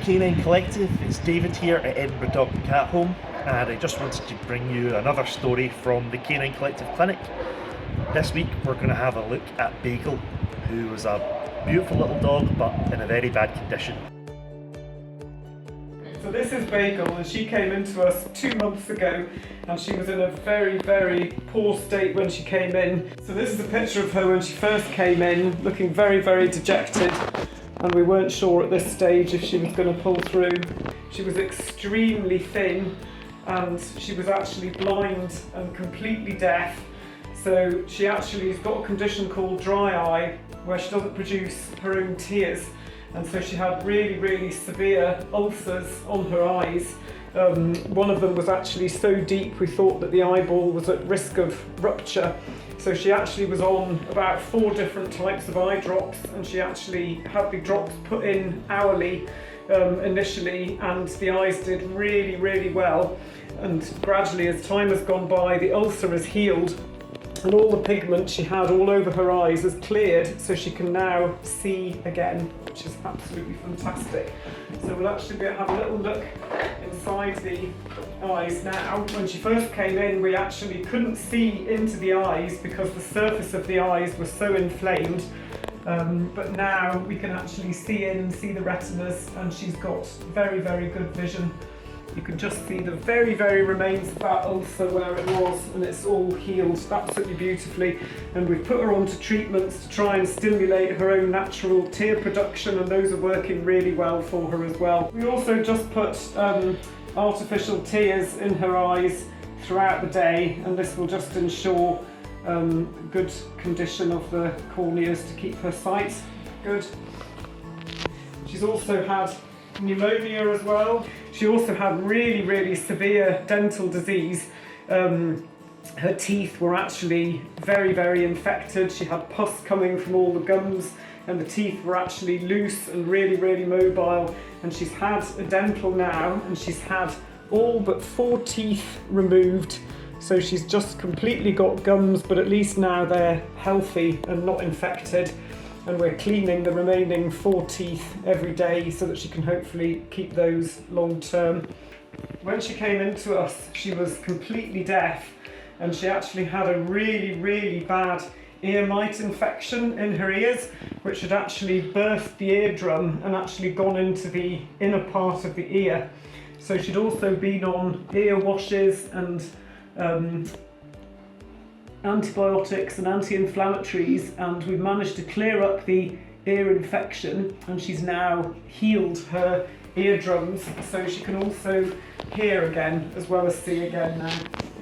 Canine Collective, it's David here at Edinburgh Dog and Cat Home, and I just wanted to bring you another story from the Canine Collective Clinic. This week we're going to have a look at Bagel, who was a beautiful little dog but in a very bad condition. So this is Bagel, and she came into us 2 months ago, and she was in a very, very poor state when she came in. So this is a picture of her when she first came in, looking very, very dejected, and we weren't sure at this stage if she was going to pull through. She was extremely thin, and she was actually blind and completely deaf. So she actually has got a condition called dry eye, where she doesn't produce her own tears. And so she had really, really severe ulcers on her eyes. One of them was actually so deep we thought that the eyeball was at risk of rupture. So she actually was on about 4 different types of eye drops, and she actually had the drops put in hourly initially, and the eyes did really, really well. And gradually, as time has gone by, the ulcer has healed, and all the pigment she had all over her eyes has cleared, so she can now see again, which is absolutely fantastic. So we'll actually have a little look inside the eyes now. When she first came in, we actually couldn't see into the eyes because the surface of the eyes was so inflamed. But now we can actually see in and see the retinas, and she's got very, very good vision. You can just see the very, very remains of that ulcer where it was, and it's all healed absolutely beautifully. And we've put her onto treatments to try and stimulate her own natural tear production, and those are working really well for her as well. We also just put artificial tears in her eyes throughout the day, and this will just ensure good condition of the corneas to keep her sight good. She's also had pneumonia as well. She also had really, really severe dental disease. Her teeth were actually very, very infected. She had pus coming from all the gums, and the teeth were actually loose and really, really mobile. And she's had a dental now, and she's had all but 4 teeth removed. So she's just completely got gums, but at least now they're healthy and not infected. And we're cleaning the remaining 4 teeth every day so that she can hopefully keep those long term. When she came into us, she was completely deaf, and she actually had a really, really bad ear mite infection in her ears, which had actually burst the eardrum and actually gone into the inner part of the ear. So she'd also been on ear washes and antibiotics and anti-inflammatories, and we managed to clear up the ear infection, and she's now healed her eardrums, so she can also hear again as well as see again now.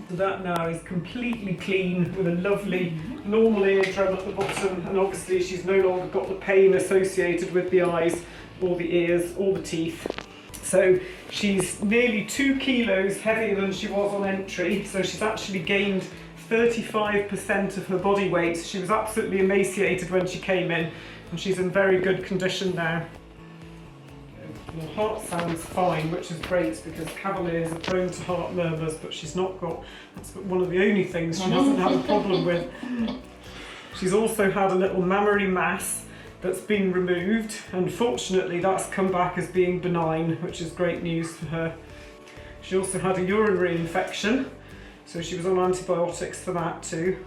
So that now is completely clean with a lovely normal eardrum at the bottom, and obviously she's no longer got the pain associated with the eyes or the ears or the teeth. So she's nearly 2 kilos heavier than she was on entry, so she's actually gained 35% of her body weight. She was absolutely emaciated when she came in, and she's in very good condition now. Her heart sounds fine, which is great because Cavaliers are prone to heart murmurs, but she's not got, that's one of the only things she doesn't have a problem with. She's also had a little mammary mass that's been removed, and fortunately that's come back as being benign, which is great news for her. She also had a urinary infection, so she was on antibiotics for that too.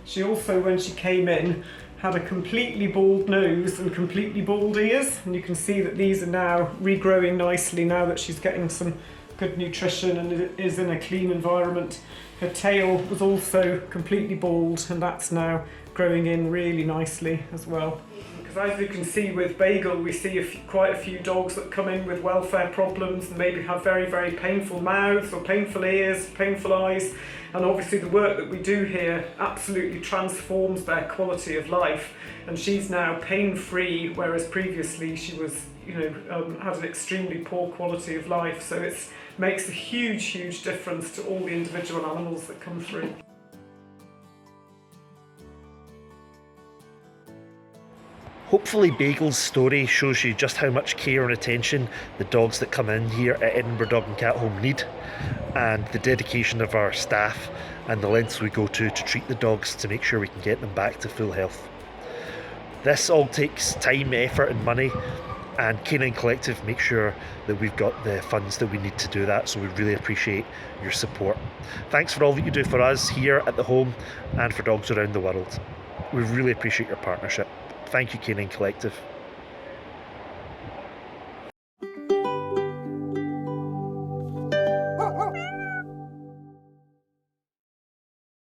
She also, when she came in, had a completely bald nose and completely bald ears, and you can see that these are now regrowing nicely now that she's getting some good nutrition and is in a clean environment. Her tail was also completely bald, and that's now growing in really nicely as well. Because as you can see with Bagel, we see quite a few dogs that come in with welfare problems and maybe have very, very painful mouths or painful ears, painful eyes, and obviously the work that we do here absolutely transforms their quality of life, and she's now pain-free, whereas previously she was, had an extremely poor quality of life. So it makes a huge, huge difference to all the individual animals that come through. Hopefully Bagel's story shows you just how much care and attention the dogs that come in here at Edinburgh Dog and Cat Home need, and the dedication of our staff and the lengths we go to treat the dogs to make sure we can get them back to full health. This all takes time, effort and money, And Canine Collective make sure that we've got the funds that we need to do that, so we really appreciate your support. Thanks for all that you do for us here at the home and for dogs around the world. We really appreciate your partnership. Thank you, Canine Collective.